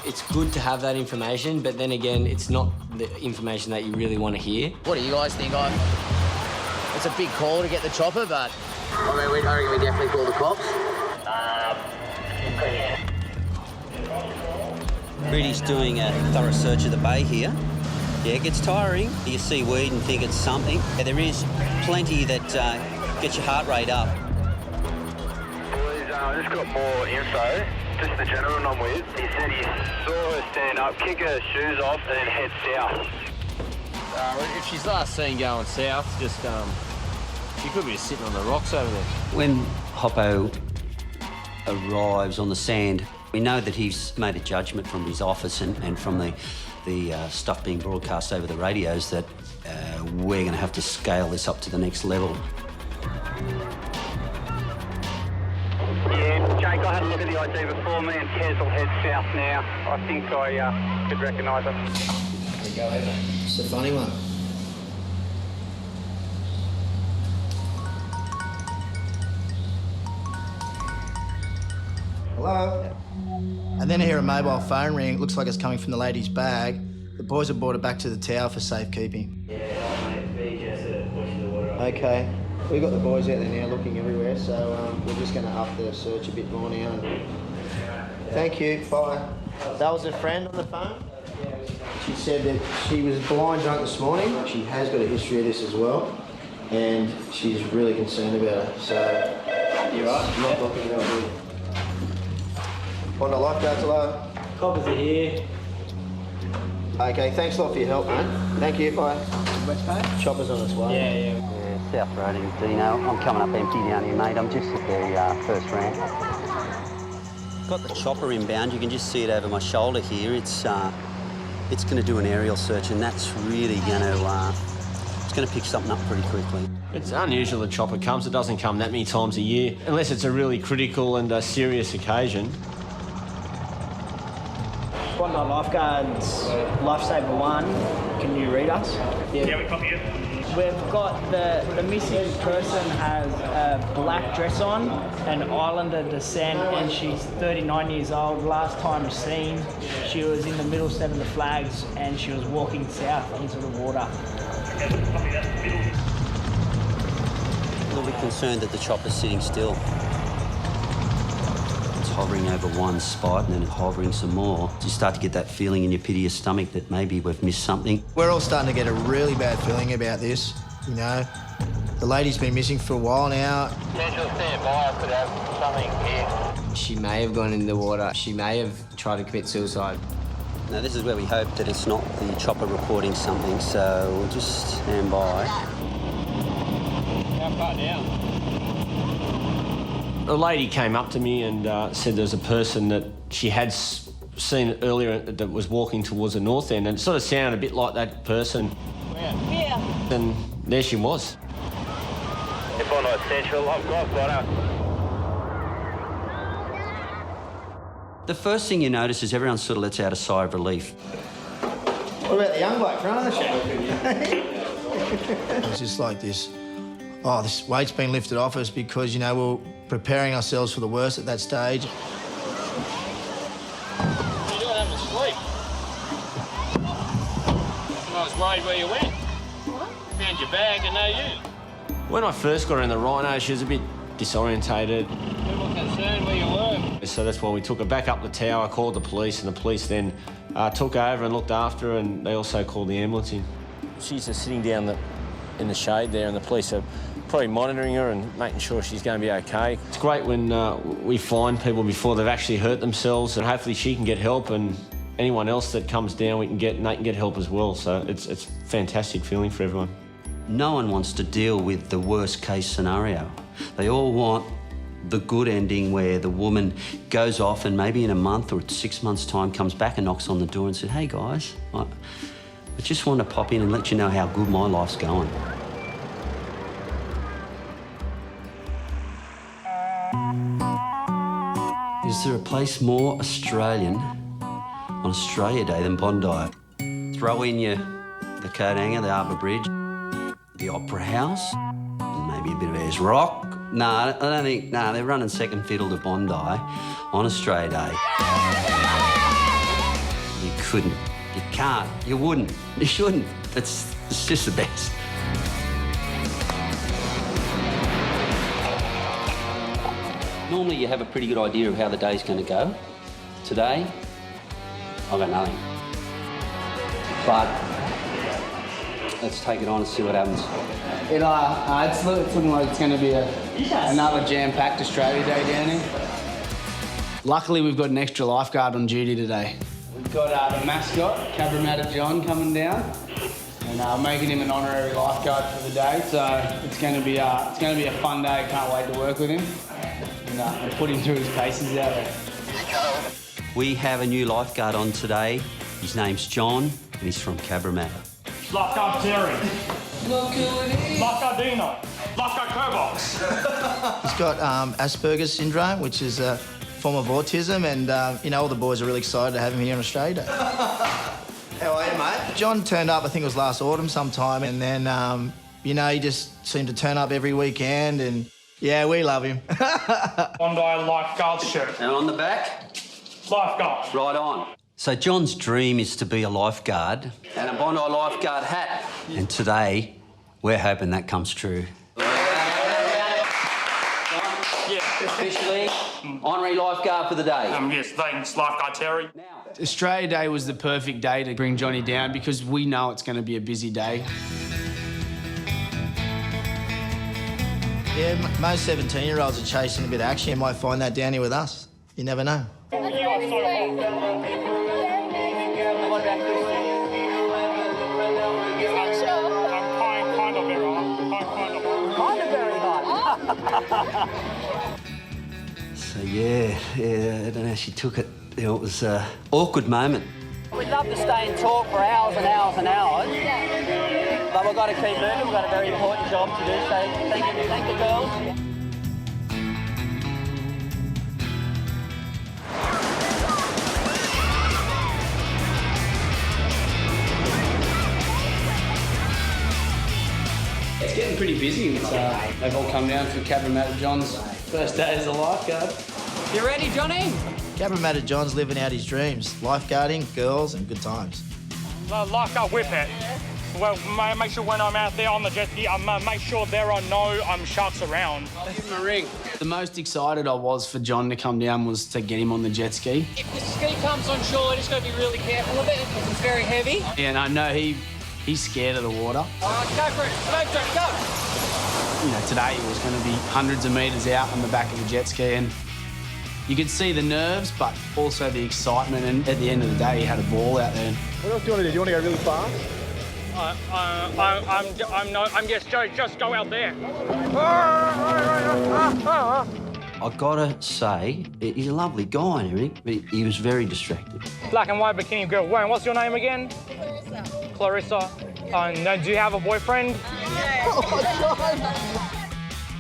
It's good to have that information, but then again, it's not the information that you really want to hear. What do you guys think? It's a big call to get the chopper, but I reckon we definitely call the cops. Reidy's doing a thorough search of the bay here. Yeah, it gets tiring. You see weed and think it's something. Yeah, there is plenty that gets your heart rate up. Boys, I just got more info. Just the gentleman I'm with. He said he saw her stand up, kick her shoes off, and then head south. If she's last seen going south, just she could be just sitting on the rocks over there. When Hoppo arrives on the sand, we know that he's made a judgment from his office and from the stuff being broadcast over the radios that we're going to have to scale this up to the next level. Yeah, Jake, I had a look at the ID before. Me and Tez will head south now. I think I could recognise her. Go ahead. It's a funny one. Hello? And then I hear a mobile phone ring. It looks like it's coming from the lady's bag. The boys have brought it back to the tower for safekeeping. Okay. We've got the boys out there now looking everywhere, so we're just going to up the search a bit more now. Thank you. Bye. That was a friend on the phone? She said that she was blind drunk this morning. She has got a history of this as well, and she's really concerned about her. So, you're right? Not looking it up good. Bondi Lifeguards, hello. Coppers are here. Okay, thanks a lot for your help, mate. Thank you, bye. Chopper's on its way. Yeah, South Road in Deano. I'm coming up empty down here, mate. I'm just at the first ramp. Got the chopper inbound. You can just see it over my shoulder here. It's going to do an aerial search, and that's really going to it's going to pick something up pretty quickly. It's unusual the chopper comes. It doesn't come that many times a year, unless it's a really critical and a serious occasion. Bondi Lifeguards, Lifesaver 1, can you read us? Yeah, we copy you. We've got the missing person has a black dress on, an Islander descent, and she's 39 years old. Last time seen, she was in the middle step of the flags and she was walking south into the water. A little bit concerned that the chopper's sitting still. Hovering over one spot and then hovering some more. You start to get that feeling in your pit of your stomach that maybe we've missed something. We're all starting to get a really bad feeling about this. You know, the lady's been missing for a while now. Central, stand by. I could have something here. She may have gone in the water. She may have tried to commit suicide. Now, this is where we hope that it's not the chopper reporting something, so we'll just stand by. How far down? A lady came up to me and said there's a person that she had seen earlier that was walking towards the north end, and it sort of sounded a bit like that person. Here. And there she was. If I'm not Central, I've got her. The first thing you notice is everyone sort of lets out a sigh of relief. What about the young bloke running the show? It's just like this, oh, this weight's been lifted off us because, you know, we're preparing ourselves for the worst at that stage. You don't have to sleep. I was worried where you went. Found your bag and no you. When I first got her in the Rhino, she was a bit disorientated. People concerned where you were. So that's why we took her back up the tower, called the police, and the police then took over and looked after her, and they also called the ambulance in. She's just sitting down in the shade there, and the police are probably monitoring her and making sure she's going to be okay. It's great when we find people before they've actually hurt themselves, and hopefully she can get help, and anyone else that comes down we can get, and they can get help as well. So it's a fantastic feeling for everyone. No one wants to deal with the worst case scenario. They all want the good ending where the woman goes off and maybe in a month or 6 months' time comes back and knocks on the door and says, hey guys, I just want to pop in and let you know how good my life's going. Is there a place more Australian on Australia Day than Bondi? Throw in the coat hanger, the Harbour Bridge, the Opera House, and maybe a bit of Ayers Rock. No, I don't think, no, they're running second fiddle to Bondi on Australia Day. You couldn't, you can't, you wouldn't, you shouldn't. It's just the best. Normally you have a pretty good idea of how the day's going to go. Today, I've got nothing. But let's take it on and see what happens. It's looking like it's going to be another jam-packed Australia Day down here. Luckily, we've got an extra lifeguard on duty today. We've got the mascot, Cabramatta John, coming down, and making him an honorary lifeguard for the day. So it's going to be a fun day. Can't wait to work with him and put him through his paces out there. We have a new lifeguard on today. His name's John, and he's from Cabramatta. Lifeguard Terry. Lifeguard Deano. Lifeguard Kobox. He's got Asperger's syndrome, which is a form of autism, and you know, all the boys are really excited to have him here on Australia Day. How are you, mate? John turned up, I think it was last autumn sometime, and then, you know, he just seemed to turn up every weekend, and yeah, we love him. Bondi Lifeguard shirt. And on the back? Lifeguard. Right on. So John's dream is to be a lifeguard and a Bondi lifeguard hat. And today, we're hoping that comes true. Yeah. Officially, honorary lifeguard for the day. Yes, thanks, Lifeguard Terry. Australia Day was the perfect day to bring Johnny down because we know it's going to be a busy day. Yeah, most 17-year-olds are chasing a bit of action. You might find that down here with us. You never know. You are so So yeah, I don't know how she took it. You know, it was an awkward moment. We'd love to stay and talk for hours and hours and hours, but we've got to keep moving. We've got a very important job to do, so thank you girls. It's getting pretty busy. They've all come down for Cabramatta John's first day as a lifeguard. You ready, Johnny? Cabramatta John's living out his dreams. Lifeguarding, girls and good times. Lifeguard Whippet. Well, make sure when I'm out there on the jet ski, make sure there are no sharks around. Give him a ring. The most excited I was for John to come down was to get him on the jet ski. If the ski comes on shore, just got to be really careful of it because it's very heavy. Yeah, and I know he He's scared of the water. Go for it. Go. You know, today he was going to be hundreds of metres out on the back of the jet ski, and you could see the nerves, but also the excitement. And at the end of the day, he had a ball out there. What else do you want to do? Do you want to go really fast? I'm just go out there. I gotta say, he's a lovely guy and everything, but he was very distracted. Black and white bikini girl. Wayne, what's your name again? Clarissa. No, do you have a boyfriend?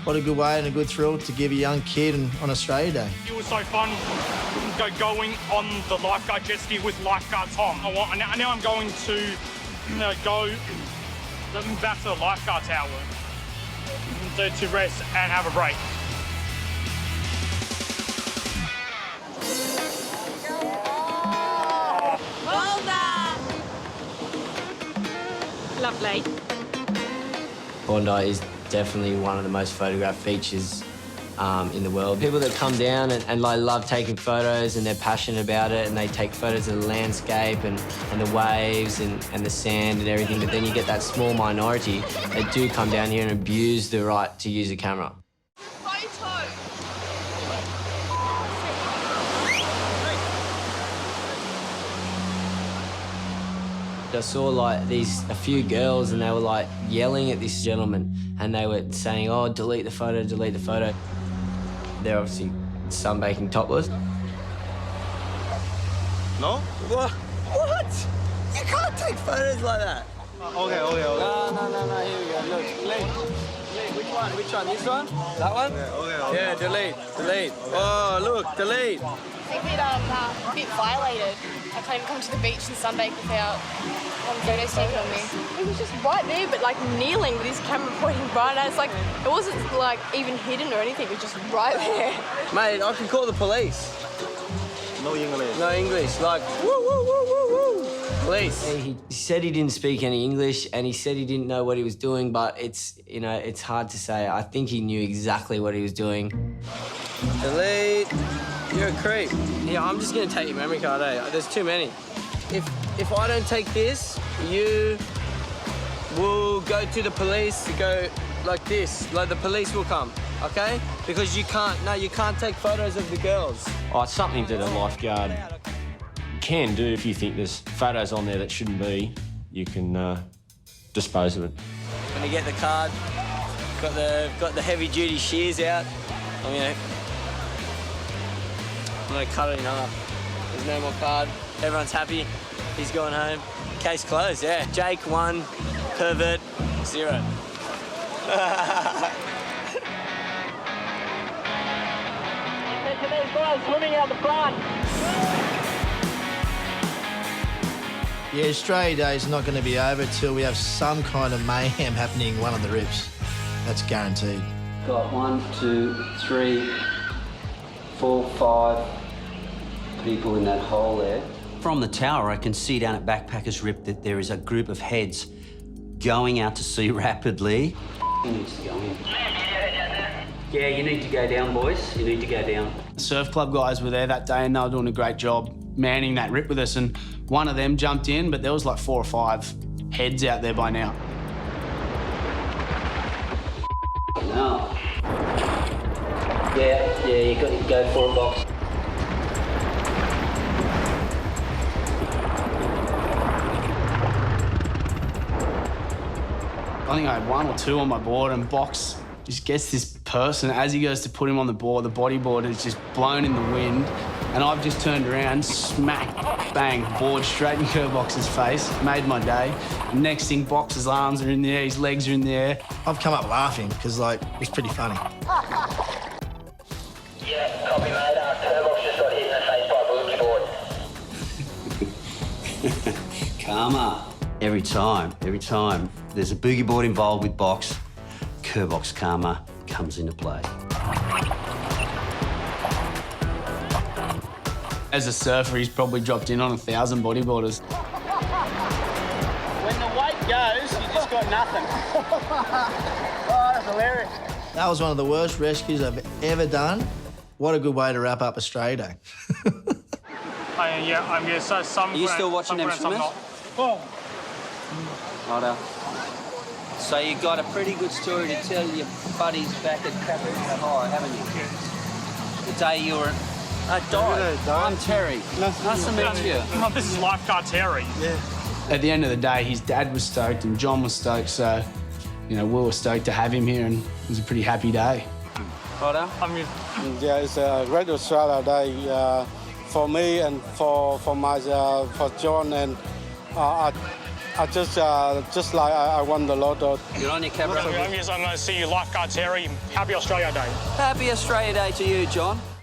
What a good way and a good thrill to give a young kid on Australia Day. It was so fun going on the lifeguard jet ski with lifeguard Tom. Now I'm going to go back to the lifeguard tower to rest and have a break. Well done! Lovely. Bondi is definitely one of the most photographed beaches in the world. People that come down and like love taking photos and they're passionate about it and they take photos of the landscape and the waves and the sand and everything, but then you get that small minority that do come down here and abuse the right to use a camera. I saw like a few girls and they were like yelling at this gentleman and they were saying, oh, delete the photo, delete the photo. They're obviously sunbaking topless. No? What? You can't take photos like that. Okay. No, here we go. Look, delete. Which one? This one? That one? Yeah, delete. Oh, look, delete. I think a bit violated. I can't even come to the beach and sunbake without photos taken on me. He was just right there, but like kneeling with his camera pointing right at us. Like, it wasn't like even hidden or anything, it was just right there. Mate, I can call the police. No English. No English, like, woo. Police. He said he didn't speak any English and he said he didn't know what he was doing, but it's hard to say. I think he knew exactly what he was doing. Delete. You're a creep. Yeah, I'm just gonna take your memory card, eh? There's too many. If I don't take this, you will go to the police, go like this, like the police will come, okay? Because you can't take photos of the girls. Oh, it's something that a lifeguard can do if you think there's photos on there that shouldn't be. You can dispose of it. When you get the card, got the heavy-duty shears out. I'm gonna cut it in half. There's no more card. Everyone's happy. He's going home. Case closed, yeah. Jake 1, pervert 0. These guys swimming out the front. Yeah, Australia Day is not going to be over till we have some kind of mayhem happening one of the rips. That's guaranteed. Got 1, 2, 3, 4, 5 people in that hole there. From the tower, I can see down at Backpackers Rip that there is a group of heads going out to sea rapidly. He needs to go in. Yeah, you need to go down, boys. You need to go down. The surf club guys were there that day and they were doing a great job manning that rip with us, and one of them jumped in, but there was like 4 or 5 heads out there by now. No. Yeah, you got to go for a box. I think I had 1 or 2 on my board, and Box just gets this person. As he goes to put him on the board, the bodyboard is just blown in the wind, and I've just turned around, smack, bang, board straight in Kerbox's face. Made my day. Next thing, Box's arms are in the air, his legs are in the air. I've come up laughing because, like, it was pretty funny. Yeah, copy, mate. Kerbox just got hit in the face by a boogie board. Karma. Every time there's a boogie board involved with Box, Kerbox karma comes into play. As a surfer, he's probably dropped in on 1,000 bodyboarders. When the weight goes, you just got nothing. Oh, that's hilarious. That was one of the worst rescues I've ever done. What a good way to wrap up Australia Day. Yeah, I'm gonna say some. Are you still watching them swimmers? Oh. Righto. So you got a pretty good story to tell your buddies back at Capita High, haven't you? The day you were died. I'm Terry. Nice to meet you. Oh, this is Lifeguard Terry. Yeah. At the end of the day, his dad was stoked and John was stoked, so, you know, we were stoked to have him here and it was a pretty happy day. Righto. Yeah, it's a great Australia day for me and for John, and I just like I won the lotto. You're on your camera. Yes, I'm going to see you, Lifeguard Terry. Happy Australia Day. Happy Australia Day to you, John.